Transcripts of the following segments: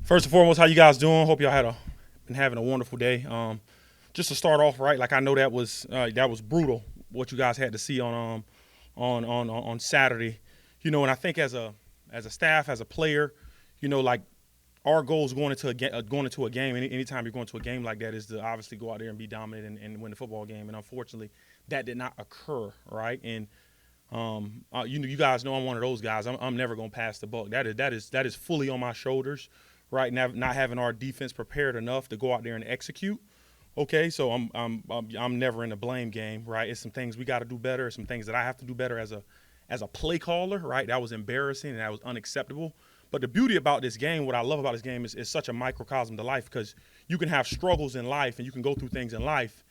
First and foremost, how you guys doing? Hope y'all been having a wonderful day. Just to start off, right? Like I know that was brutal what you guys had to see on Saturday, and I think as a staff, as a player, like our goals going into a game, anytime you're going to a game like that, is to obviously go out there and be dominant and win the football game. And unfortunately, that did not occur, right? And you guys know I'm one of those guys. I'm never going to pass the buck. That is fully on my shoulders, right? Not having our defense prepared enough to go out there and execute. Okay, so I'm never in the blame game, right? It's some things we got to do better. Some things that I have to do better as a play caller, right? That was embarrassing and that was unacceptable. But the beauty about this game, what I love about this game is such a microcosm to life, because you can have struggles in life and you can go through things in life,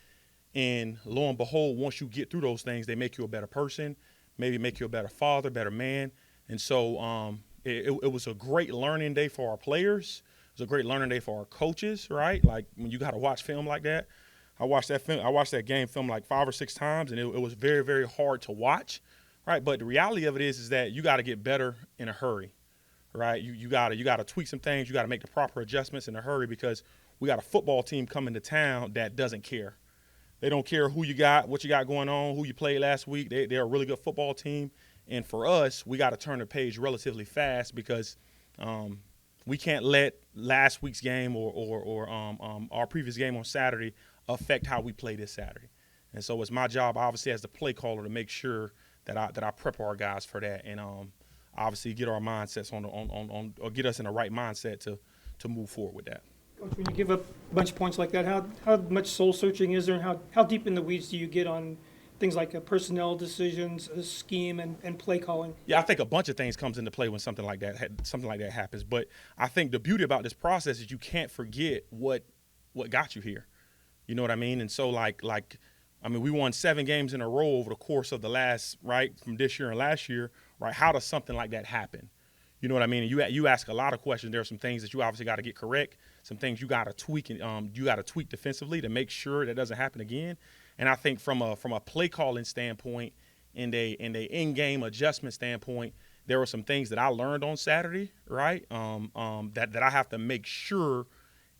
and lo and behold, once you get through those things, they make you a better person, maybe make you a better father, better man. And so it was a great learning day for our players. It was a great learning day for our coaches, right? Like when you got to watch film like that. I watched that game film like 5 or 6 times, and it was very, very hard to watch, right? But the reality of it is that you got to get better in a hurry, right? You got to tweak some things. You got to make the proper adjustments in a hurry, because we got a football team coming to town that doesn't care. They don't care who you got, what you got going on, who you played last week. They're a really good football team. And for us, we got to turn the page relatively fast, because we can't let last week's game or our previous game on Saturday affect how we play this Saturday. And so it's my job, obviously, as the play caller, to make sure that I prep our guys for that, and obviously get our mindsets on or get us in the right mindset to move forward with that. Coach, when you give up a bunch of points like that, how much soul searching is there, and how deep in the weeds do you get on things like personnel decisions, scheme, and play calling? Yeah, I think a bunch of things comes into play when something like that happens. But I think the beauty about this process is you can't forget what got you here. You know what I mean? And so we won 7 games in a row over the course of the last, right, from this year and last year, right? How does something like that happen? You know what I mean? And you ask a lot of questions. There are some things that you obviously got to get correct, some things you got to tweak, and you got to tweak defensively to make sure that doesn't happen again. And I think from a play calling standpoint and a in-game adjustment standpoint, there were some things that I learned on Saturday, right? That I have to make sure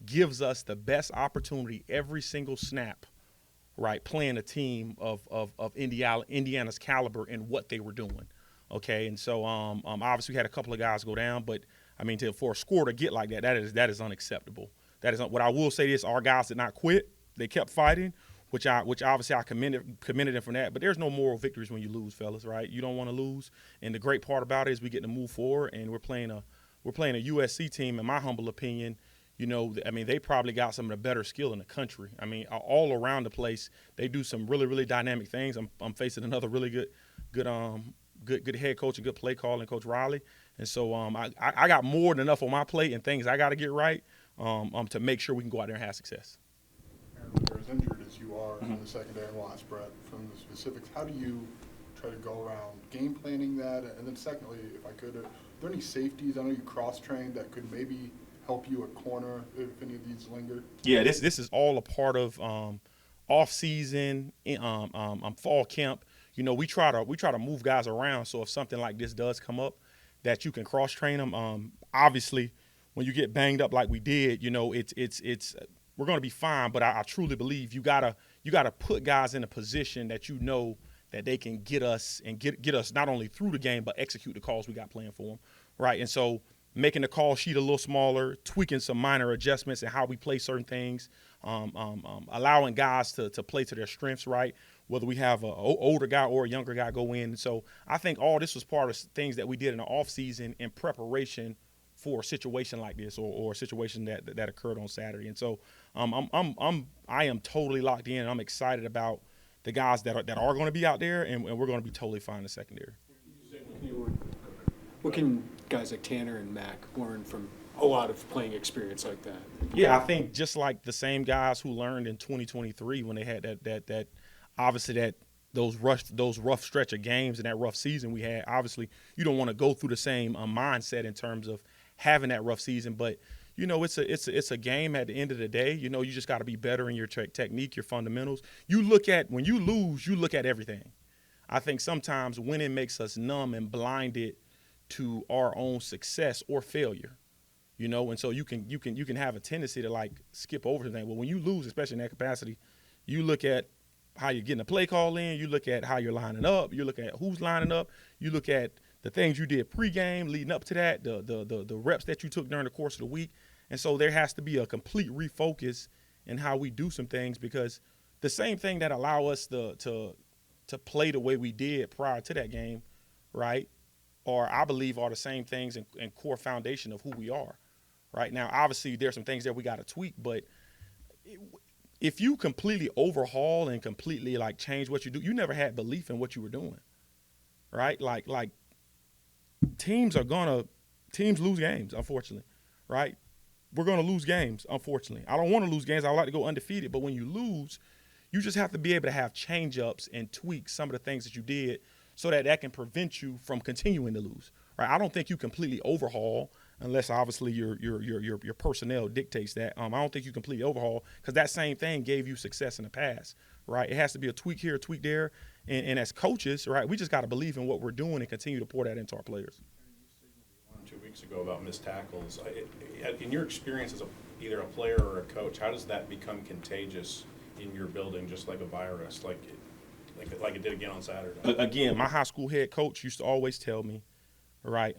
gives us the best opportunity every single snap, right? Playing a team of Indiana's caliber and what they were doing. Okay, and so obviously we had a couple of guys go down, but I mean, for a score to get like that is unacceptable. That is what I will say is our guys did not quit; they kept fighting, which obviously I commended them for that. But there's no moral victories when you lose, fellas, right? You don't want to lose, and the great part about it is we get to move forward, and we're playing a USC team, in my humble opinion. They probably got some of the better skill in the country. I mean, all around the place, they do some really, really dynamic things. I'm facing another really good head coach and good play calling, Coach Riley. And so I got more than enough on my plate and things I got to get right to make sure we can go out there and have success. You're as injured as you are on the secondary watch, Brett, from the specifics. How do you try to go around game planning that? And then secondly, if I could, are there any safeties? I know you cross-trained that could maybe help you at corner if any of these linger? Yeah, this is all a part of off-season, fall camp. We try to move guys around, so if something like this does come up, that you can cross train them. Obviously, when you get banged up like we did, it's we're going to be fine. But I truly believe you gotta put guys in a position that that they can get us and get us not only through the game but execute the calls we got planned for them, right? And so making the call sheet a little smaller, tweaking some minor adjustments in how we play certain things, allowing guys to play to their strengths, right? Whether we have an older guy or a younger guy go in. So I think all this was part of things that we did in the offseason in preparation for a situation like this or a situation that occurred on Saturday. And so I am totally locked in. I'm excited about the guys that are going to be out there, and we're going to be totally fine in the secondary. What can guys like Tanner and Mac learn from a lot of playing experience like that? Yeah, I think just like the same guys who learned in 2023 when they had that obviously that those rough stretch of games and that rough season we had. Obviously, you don't want to go through the same mindset in terms of having that rough season, but it's a game at the end of the day. You just got to be better in your technique, your fundamentals. When you lose, you look at everything. I think sometimes winning makes us numb and blinded to our own success or failure. you know, and so you can have a tendency to like skip over things. Well, when you lose, especially in that capacity, you look at how you're getting a play call in, you look at how you're lining up, you look at who's lining up, you look at the things you did pregame leading up to that, the reps that you took during the course of the week. And so there has to be a complete refocus in how we do some things, because the same thing that allow us to play the way we did prior to that game, right, or I believe are the same things and core foundation of who we are. Right now, obviously, there's some things that we got to tweak, but if you completely overhaul and completely like change what you do, you never had belief in what you were doing, right? Like teams lose games, unfortunately, right? We're gonna lose games, unfortunately. I don't want to lose games. I would like to go undefeated, but when you lose, you just have to be able to have change ups and tweak some of the things that you did so that can prevent you from continuing to lose, right? I don't think you completely overhaul unless obviously your personnel dictates that. I don't think you completely overhaul, because that same thing gave you success in the past, right? It has to be a tweak here, a tweak there. And as coaches, right, we just got to believe in what we're doing and continue to pour that into our players. 2 weeks ago about missed tackles. In your experience as either a player or a coach, how does that become contagious in your building, just like a virus, like it did again on Saturday? Again, my high school head coach used to always tell me, right,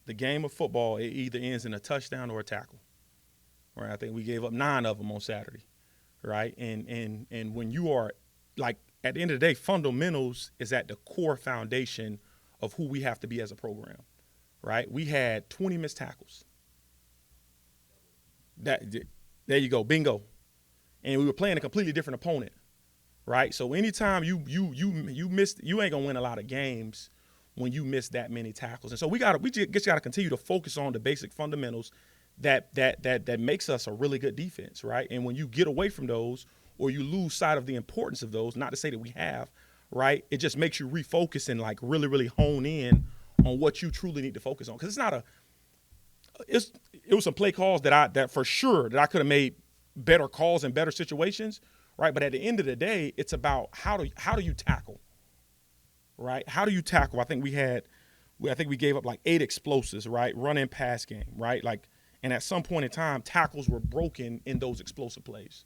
the game of football, it either ends in a touchdown or a tackle. Right? I think we gave up 9 of them on Saturday, right? And when you are, like, at the end of the day, fundamentals is at the core foundation of who we have to be as a program, right? We had 20 missed tackles. There you go, bingo. And we were playing a completely different opponent, right? So anytime you missed, you ain't gonna win a lot of games when you miss that many tackles. And so we just gotta continue to focus on the basic fundamentals that makes us a really good defense, right? And when you get away from those, or you lose sight of the importance of those, not to say that we have, right? It just makes you refocus and like really, really hone in on what you truly need to focus on. Because it was some play calls that for sure that I could have made better calls in better situations, right? But at the end of the day, it's about how do you tackle, right? How do you tackle? I think we gave up like 8 explosives, right? Run and pass game, right? Like, and at some point in time, tackles were broken in those explosive plays,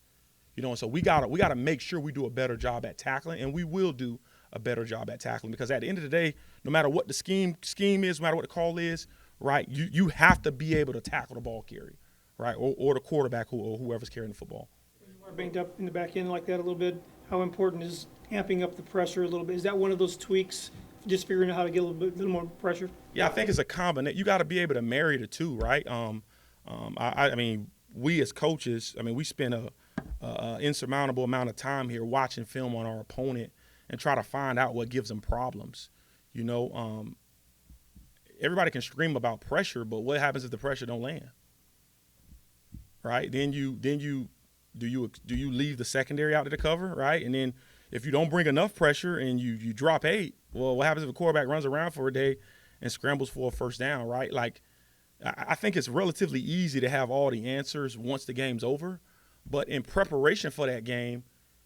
you know. And so we gotta make sure we do a better job at tackling, and we will do a better job at tackling, because at the end of the day, no matter what the scheme is, no matter what the call is, right? You have to be able to tackle the ball carrier, right? Or the quarterback or whoever's carrying the football. You are banged up in the back end like that a little bit. How important is amping up the pressure a little bit? Is that one of those tweaks, just figuring out how to get a little more pressure? Yeah, I think it's a combination. You got to be able to marry the two, right? I mean, we as coaches, I mean, we spend a insurmountable amount of time here watching film on our opponent and try to find out what gives them problems. You know, everybody can scream about pressure, but what happens if the pressure don't land? Right? Then you leave the secondary out to the cover, right? And then if you don't bring enough pressure and you drop 8, well, what happens if a quarterback runs around for a day and scrambles for a first down, right? Like, I think it's relatively easy to have all the answers once the game's over, but in preparation for that game,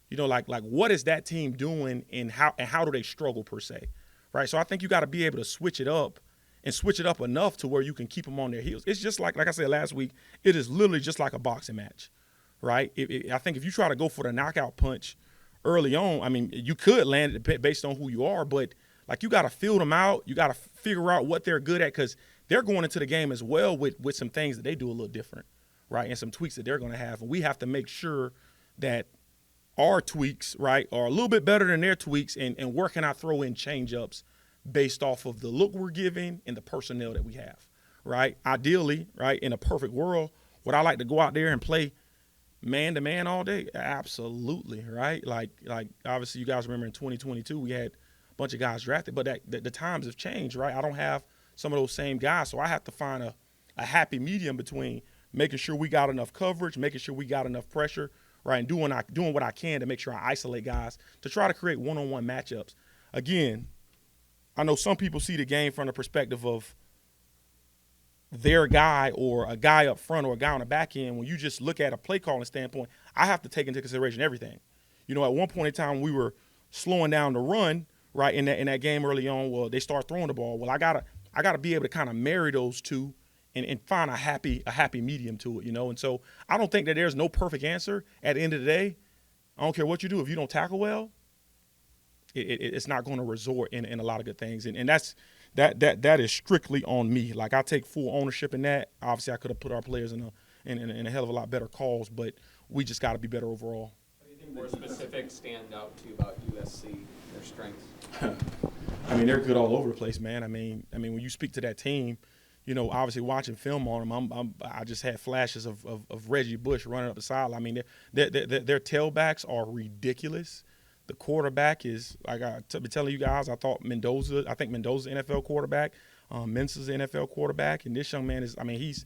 you know, like what is that team doing and how do they struggle per se, right? So I think you got to be able to switch it up enough to where you can keep them on their heels. It's just like I said last week, it is literally just like a boxing match, right? I think if you try to go for the knockout punch early on, I mean, you could land it based on who you are, but like you got to feel them out. You got to figure out what they're good at, because they're going into the game as well with some things that they do a little different, right, and some tweaks that they're going to have. And we have to make sure that our tweaks, right, are a little bit better than their tweaks, and where can I throw in change-ups based off of the look we're giving and the personnel that we have, right? Ideally, right, in a perfect world, would I like to go out there and play man-to-man all day? Absolutely, right? Like obviously you guys remember in 2022 we had a bunch of guys drafted, but the times have changed, right? I don't have some of those same guys, so I have to find a happy medium between making sure we got enough coverage, making sure we got enough pressure, right, and doing what I can to make sure I isolate guys to try to create one-on-one matchups. Again, I know some people see the game from the perspective of their guy or a guy up front or a guy on the back end. When you just look at a play calling standpoint, I have to take into consideration everything. You know, at one point in time we were slowing down the run, right, in that game early on. Well, they start throwing the ball. Well, I gotta be able to kind of marry those two and find a happy medium to it, you know. And so I don't think that there's no perfect answer. At the end of the day, I don't care what you do. If you don't tackle well, it's not going to resort in a lot of good things. And that is strictly on me. Like, I take full ownership in that. Obviously, I could have put our players in a hell of a lot better calls, but we just got to be better overall. What do you think more specifics stand out to you about USC, their strengths? I mean, they're good all over the place, man. I mean, when you speak to that team, you know, obviously watching film on them, I just had flashes of Reggie Bush running up the sideline. I mean, their tailbacks are ridiculous. The quarterback is, like I've been telling you guys, I think Mendoza's NFL quarterback, Mensa's NFL quarterback, and this young man is, I mean, he's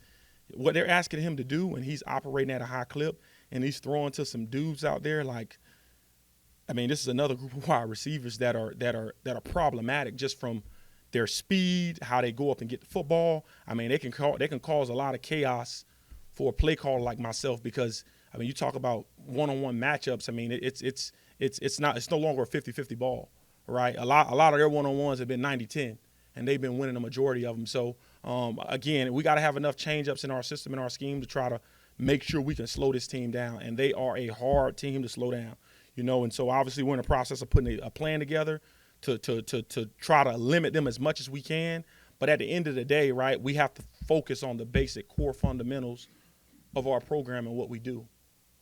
what they're asking him to do, and he's operating at a high clip, and he's throwing to some dudes out there like, I mean, this is another group of wide receivers that are problematic just from their speed, how they go up and get the football. I mean, they can cause a lot of chaos for a play caller like myself, because I mean, you talk about one-on-one matchups. I mean, it's no longer a 50-50 ball, right? A lot of their one-on-ones have been 90-10, and they've been winning the majority of them. So again, we got to have enough change-ups in our system and our scheme to try to make sure we can slow this team down, and they are a hard team to slow down. You know, and so obviously we're in the process of putting a plan together to try to limit them as much as we can. But at the end of the day, right, we have to focus on the basic core fundamentals of our program and what we do,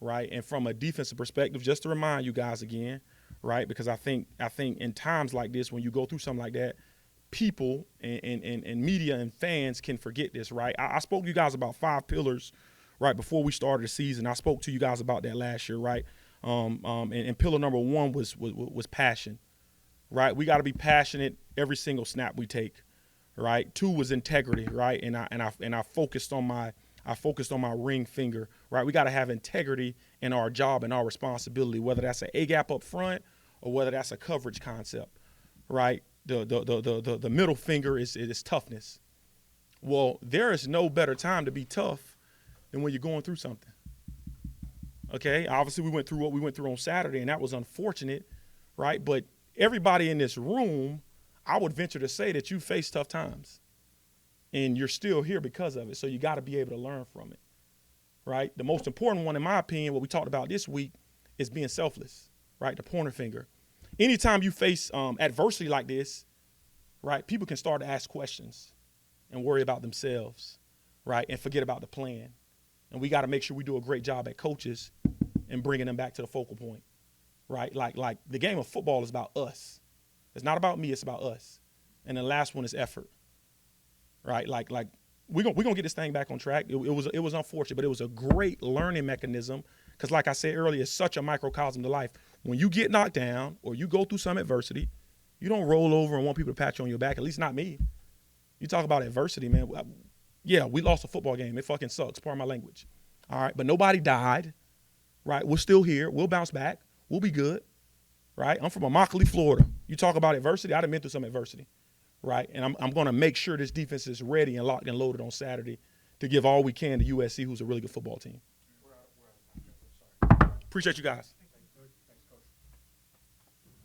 right? And from a defensive perspective, just to remind you guys again, right, because I think in times like this, when you go through something like that, people and media and fans can forget this, right? I spoke to you guys about 5 pillars right before we started the season. I spoke to you guys about that last year, right? And pillar number 1 was passion, right? We got to be passionate every single snap we take, right? 2 was integrity, right? And I focused on my ring finger, right? We got to have integrity in our job and our responsibility, whether that's an A gap up front or whether that's a coverage concept, right? The middle finger is toughness. Well, there is no better time to be tough than when you're going through something. Okay, obviously we went through what we went through on Saturday, and that was unfortunate, right? But everybody in this room, I would venture to say that you face tough times, and you're still here because of it. So you got to be able to learn from it, right? The most important one, in my opinion, what we talked about this week, is being selfless, right? The pointer finger. Anytime you face adversity like this, right, people can start to ask questions and worry about themselves, right, and forget about the plan. And we got to make sure we do a great job at coaches and bringing them back to the focal point, right? Like the game of football is about us. It's not about me. It's about us. And the last one is effort, right? Like we're gonna get this thing back on track. It was unfortunate, but it was a great learning mechanism because, like I said earlier, it's such a microcosm to life. When you get knocked down or you go through some adversity, you don't roll over and want people to pat you on your back. At least not me. You talk about adversity, man. Yeah, we lost a football game. It fucking sucks. Pardon my language. All right, but nobody died, right? We're still here. We'll bounce back. We'll be good, right? I'm from Immokalee, Florida. You talk about adversity. I done been through some adversity, right? And I'm going to make sure this defense is ready and locked and loaded on Saturday to give all we can to USC, who's a really good football team. Appreciate you guys.